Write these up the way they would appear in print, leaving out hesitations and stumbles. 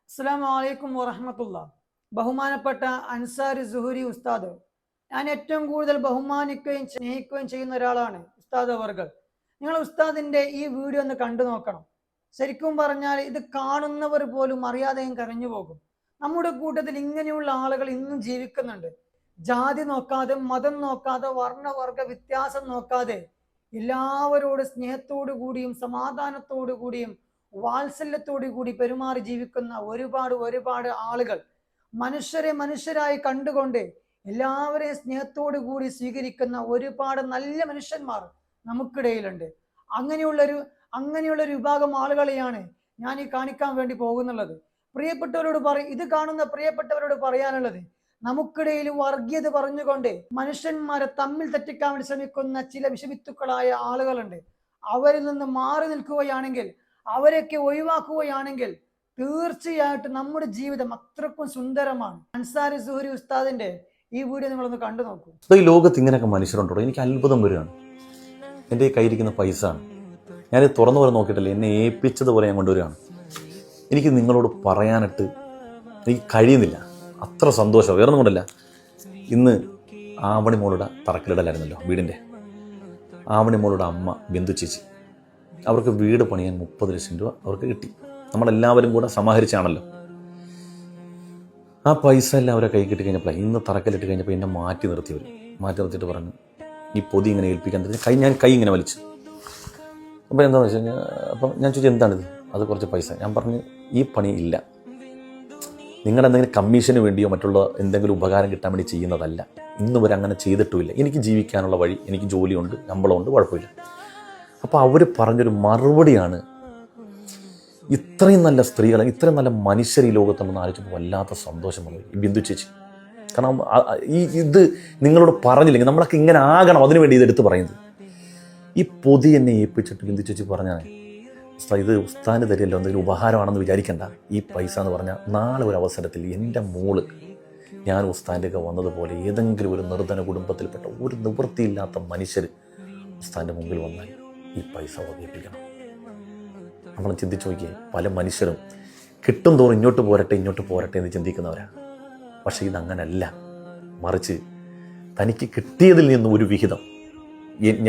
അസ്സലാമു അലൈക്കും വറഹ്മത്തുള്ളാഹി. ബഹുമാനപ്പെട്ട അൻസാരി സുഹരി ഉസ്താദ്, ഞാൻ ഏറ്റവും കൂടുതൽ ബഹുമാനിക്കുകയും സ്നേഹിക്കുകയും ചെയ്യുന്ന ഒരാളാണ് ഉസ്താദ് അവർകൾ. നിങ്ങൾ ഉസ്താദിന്റെ ഈ വീഡിയോ ഒന്ന് കണ്ടു നോക്കണം. ശരിക്കും പറഞ്ഞാൽ ഇത് കാണുന്നവർ പോലും അറിയാതെയും കരഞ്ഞു പോകും. നമ്മുടെ കൂട്ടത്തിൽ ഇങ്ങനെയുള്ള ആളുകൾ ഇന്നും ജീവിക്കുന്നുണ്ട്. ജാതി നോക്കാതെ, മതം നോക്കാതെ, വർണ്ണവർഗ വ്യത്യാസം നോക്കാതെ എല്ലാവരോട് സ്നേഹത്തോടു കൂടിയും സമാധാനത്തോടു കൂടിയും വാത്സല്യത്തോടു കൂടി പെരുമാറി ജീവിക്കുന്ന ഒരുപാട് ആളുകൾ, മനുഷ്യരെ മനുഷ്യരായി കണ്ടുകൊണ്ട് എല്ലാവരെയും സ്നേഹത്തോടു കൂടി സ്വീകരിക്കുന്ന ഒരുപാട് നല്ല മനുഷ്യന്മാർ നമുക്കിടയിലുണ്ട്. അങ്ങനെയുള്ളൊരു വിഭാഗം ആളുകളെയാണ് ഞാൻ ഈ കാണിക്കാൻ വേണ്ടി പോകുന്നുള്ളത്. ഇത് കാണുന്ന പ്രിയപ്പെട്ടവരോട് പറയാനുള്ളത്, നമുക്കിടയിൽ വർഗീയത പറഞ്ഞുകൊണ്ട് മനുഷ്യന്മാരെ തമ്മിൽ തെറ്റിക്കാൻ വേണ്ടി ശ്രമിക്കുന്ന ചില വിഷവിത്തുക്കളായ ആളുകളുണ്ട്. അവരിൽ നിന്ന് മാറി നിൽക്കുകയാണെങ്കിൽ, അവരെയൊക്കെ ഒഴിവാക്കുകയാണെങ്കിൽ തീർച്ചയായിട്ടും നമ്മുടെ ജീവിതം അത്രക്കും സുന്ദരമാണ്. അൻസാരി സുഹരി ഉസ്താദിന്റെ ഈ വീഡിയോ നിങ്ങളൊന്ന് കണ്ടു നോക്കൂ. ഈ ലോകത്ത് ഇങ്ങനെയൊക്കെ മനുഷ്യരുണ്ടോ? എനിക്ക് അത്ഭുതം വരികയാണ്. എൻ്റെ കയ്യിരിക്കുന്ന പൈസ ആണ്, ഞാൻ തുറന്നു വരെ നോക്കിയിട്ടില്ല, എന്നെ ഏൽപ്പിച്ചതുപോലെ ഞാൻ കൊണ്ടുവരികയാണ്. എനിക്ക് നിങ്ങളോട് പറയാനിട്ട് എനിക്ക് കഴിയുന്നില്ല. അത്ര സന്തോഷം വേറെ ഒന്നും കൊണ്ടല്ല. ഇന്ന് ആവണിമോളുടെ തറക്കല്ലിടലായിരുന്നല്ലോ വീടിൻ്റെ. ആവണിമോളുടെ അമ്മ ബിന്ദു ചേച്ചി, അവർക്ക് വീട് പണിയാൻ 30 ലക്ഷം രൂപ അവർക്ക് കിട്ടി. നമ്മളെല്ലാവരും കൂടെ സമാഹരിച്ചാണല്ലോ. ആ പൈസ എല്ലാം അവരെ കൈ കിട്ടി കഴിഞ്ഞപ്പോൾ, ഇന്ന് തറക്കല്ലിട്ട് കഴിഞ്ഞപ്പോൾ എന്നെ മാറ്റി നിർത്തിയിട്ട് പറഞ്ഞു, ഈ പൊതി ഇങ്ങനെ ഏൽപ്പിക്കാൻ ഞാൻ കൈ ഇങ്ങനെ വലിച്ചു. അപ്പോൾ എന്താണെന്ന് വെച്ച് കഴിഞ്ഞാൽ, അപ്പം ഞാൻ ചോദിച്ചു എന്താണിത്? അത് കുറച്ച് പൈസ. ഞാൻ പറഞ്ഞു, ഈ പണി ഇല്ല, നിങ്ങളുടെ എന്തെങ്കിലും കമ്മീഷന് വേണ്ടിയോ മറ്റുള്ള എന്തെങ്കിലും ഉപകാരം കിട്ടാൻ വേണ്ടി ചെയ്യുന്നതല്ല. ഇന്ന് വരെ അങ്ങനെ ചെയ്തിട്ടുമില്ല. എനിക്ക് ജീവിക്കാനുള്ള വഴി, എനിക്ക് ജോലിയുണ്ട്, ശമ്പളമുണ്ട്, കുഴപ്പമില്ല. അപ്പോൾ അവർ പറഞ്ഞൊരു മറുപടിയാണ്, ഇത്രയും നല്ല സ്ത്രീകളെ, ഇത്രയും നല്ല മനുഷ്യർ ഈ ലോകത്തുണ്ടെന്ന് ആലോചിച്ചപ്പോൾ വല്ലാത്ത സന്തോഷം വന്നു ഈ ബിന്ദു ചേച്ചി. കാരണം ഇത് നിങ്ങളോട് പറഞ്ഞില്ലെങ്കിൽ നമ്മളൊക്കെ ഇങ്ങനെ ആകണം, അതിനുവേണ്ടി ഇതെടുത്ത് പറയുന്നത്. ഈ പൊതി എന്നെ ഏൽപ്പിച്ചിട്ട് ബിന്ദു ചേച്ചി പറഞ്ഞാൽ, ഇത് ഉസ്താദിന് തരില്ലോ, എന്തെങ്കിലും ഉപഹാരമാണെന്ന് വിചാരിക്കേണ്ട. ഈ പൈസ എന്ന് പറഞ്ഞാൽ നാളെ ഒരു അവസരത്തിൽ എൻ്റെ മോള് ഞാൻ ഉസ്താദിൻ്റെയൊക്കെ വന്നതുപോലെ ഏതെങ്കിലും ഒരു നിർധന കുടുംബത്തിൽപ്പെട്ട ഒരു നിവൃത്തിയില്ലാത്ത മനുഷ്യർ ഉസ്താദിൻ്റെ മുമ്പിൽ വന്നാൽ ഈ പൈസ വകയിപ്പിക്കണം. നമ്മൾ ചിന്തിച്ചു നോക്കിയേ, പല മനുഷ്യരും കിട്ടും തോറും ഇങ്ങോട്ട് പോരട്ടെ എന്ന് ചിന്തിക്കുന്നവരാണ്. പക്ഷേ ഇതങ്ങനല്ല. മറിച്ച് തനിക്ക് കിട്ടിയതിൽ നിന്ന് ഒരു വിഹിതം,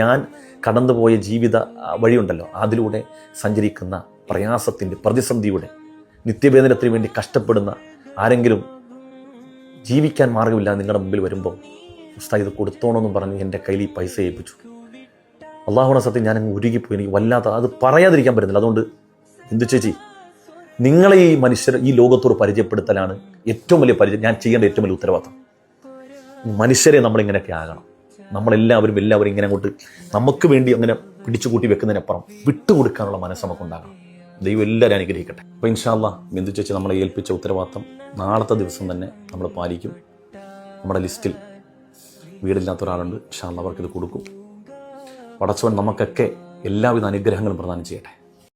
ഞാൻ കടന്നുപോയ ജീവിത വഴിയുണ്ടല്ലോ, അതിലൂടെ സഞ്ചരിക്കുന്ന പ്രയാസത്തിൻ്റെ, പ്രതിസന്ധിയുടെ, നിത്യവേദനത്തിന് വേണ്ടി കഷ്ടപ്പെടുന്ന ആരെങ്കിലും ജീവിക്കാൻ മാർഗമില്ല നിങ്ങളുടെ മുമ്പിൽ വരുമ്പോൾ, ഉസ്താദ് ഇത് കൊടുത്തോണമെന്നും പറഞ്ഞ് എൻ്റെ കയ്യിൽ ഈ പൈസ ഏൽപ്പിച്ചു. അള്ളാഹുവിനെ സത്യം ഞാനങ്ങ് ഉരുകിപ്പോയി. എനിക്ക് വല്ലാത്ത, അത് പറയാതിരിക്കാൻ പറ്റുന്നില്ല. അതുകൊണ്ട് ബിന്ദു ചേച്ചി, നിങ്ങളെ ഈ മനുഷ്യർ ഈ ലോകത്തോട് പരിചയപ്പെടുത്തലാണ് ഏറ്റവും വലിയ ഞാൻ ചെയ്യേണ്ട ഏറ്റവും വലിയ ഉത്തരവാദിത്തം. മനുഷ്യരെ നമ്മളിങ്ങനെയൊക്കെ ആകണം. എല്ലാവരും ഇങ്ങനെ അങ്ങോട്ട് നമുക്ക് വേണ്ടി അങ്ങനെ പിടിച്ചുകൂട്ടി വെക്കുന്നതിനപ്പുറം വിട്ടുകൊടുക്കാനുള്ള മനസ്സ് നമുക്കുണ്ടാകണം. ദൈവം എല്ലാവരും അനുഗ്രഹിക്കട്ടെ. അപ്പോൾ ഇൻഷാ അല്ലാഹ് ബിന്ദു ചേച്ചി നമ്മളെ ഏൽപ്പിച്ച ഉത്തരവാദിത്തം നാളത്തെ ദിവസം തന്നെ നമ്മൾ പാലിക്കും. നമ്മുടെ ലിസ്റ്റിൽ വീടില്ലാത്ത ഒരാളുണ്ട്, ഇൻഷാ അല്ലാഹ് അവർക്കിത് കൊടുക്കും. പടച്ചവൻ നമുക്കൊക്കെ എല്ലാവിധ അനുഗ്രഹങ്ങളും പ്രദാനം ചെയ്യട്ടെ.